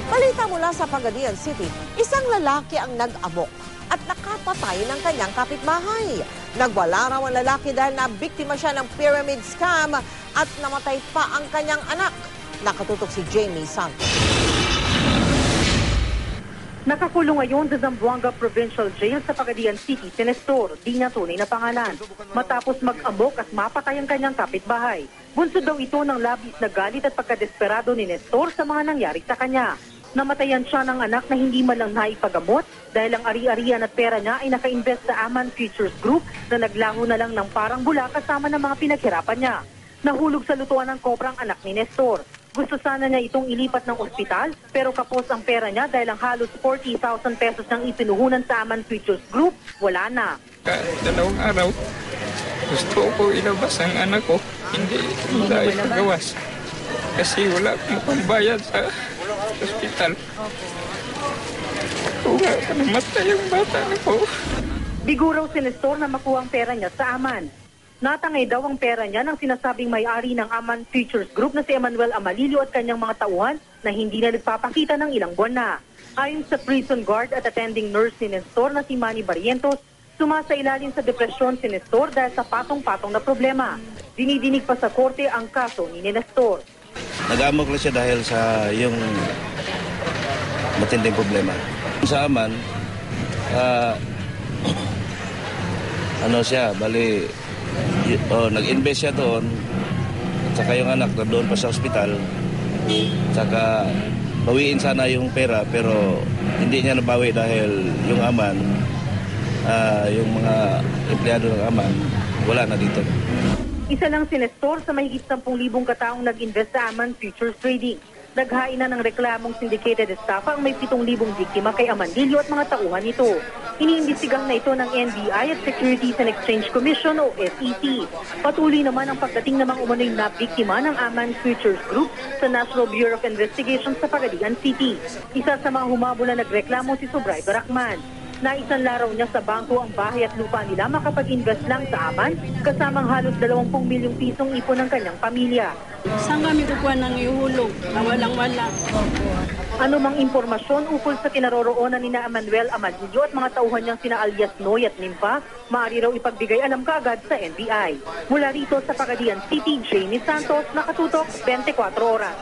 Balita mula sa Pagadian City, isang lalaki ang nag-amok at nakapatay ng kanyang kapitbahay. Nagwala raw ang lalaki dahil nabiktima siya ng pyramid scam at namatay pa ang kanyang anak. Nakatutok si Jamie Santos. Nakakulong ngayon sa Zamboanga Provincial Jail sa Pagadian City si Nestor, di niya tunay na pangalan, matapos mag-amok at mapatay ang kanyang kapitbahay. Bunso daw ito ng labis na galit at pagkadesperado ni Nestor sa mga nangyari sa kanya. Namatayan siya ng anak na hindi man lang naipagamot dahil ang ari-arian at pera niya ay naka-invest sa Aman Futures Group na naglaho na lang ng parang bula kasama ng mga pinaghirapan niya. Nahulog sa lutuan ng kobrang anak ni Nestor. Gusto sana niya itong ilipat ng ospital pero kapos ang pera niya dahil ang halos 40,000 pesos niyang ipinuhunan sa Aman Futures Group, wala na. Dalawang araw, gusto ko ilabas ang anak ko, hindi na ipagawas. Kasi wala akong pambayad sa ospital. Wala ka namatay ang bata ko. Bigo raw si Nestor na makuha ang pera niya sa Aman. Natangay daw ang pera niya ng sinasabing may-ari ng Aman Futures Group na si Emmanuel Amalilio at kanyang mga tauhan na hindi na nagpapakita ng ilang buwan na. Ayon sa prison guard at attending nurse ni Nestor na si Manny Barrientos, sumasailalim sa depresyon si Nestor dahil sa patong-patong na problema. Dinidinig pa sa korte ang kaso ni Nestor. Nag-amok lang siya dahil sa yung matinding problema. Sa Aman, nag-invest siya doon, saka yung anak na doon pa sa ospital, saka bawiin sana yung pera pero hindi niya nabawi dahil yung Aman, yung mga empleyado ng Aman, wala na dito. Isa lang si Nestor sa mahigit 10,000 kataong nag-invest sa Aman Futures Trading. Naghain na ng reklamong syndicated estafa ang may 7,000 biktima kay Amanilio at mga tauhan nito. Iniimbestigahan na ito ng NBI at Securities and Exchange Commission o SEC. Patuloy naman ang pagdating ng mga umano'y na biktima ng Aman Futures Group sa National Bureau of Investigation sa Pagadian City. Isa sa mga humabol na nagreklamo si Subray Baracman. Naisanla raw niya sa bangko ang bahay at lupa nila makapag-invest lang sa Aman kasamang halos 20 milyong pisong ipon ng kanyang pamilya. Saan kami kukuha ng ihulog na walang-wala? Ano mang impormasyon ukol sa kinaroroonan ni Emmanuel Amalilio at mga tauhan niyang sina alias Noy at Nimpa, maaari raw ipagbigay alam kaagad sa NBI. Mula rito sa Pagadian City, Jamie Santos, nakatutok 24 oras.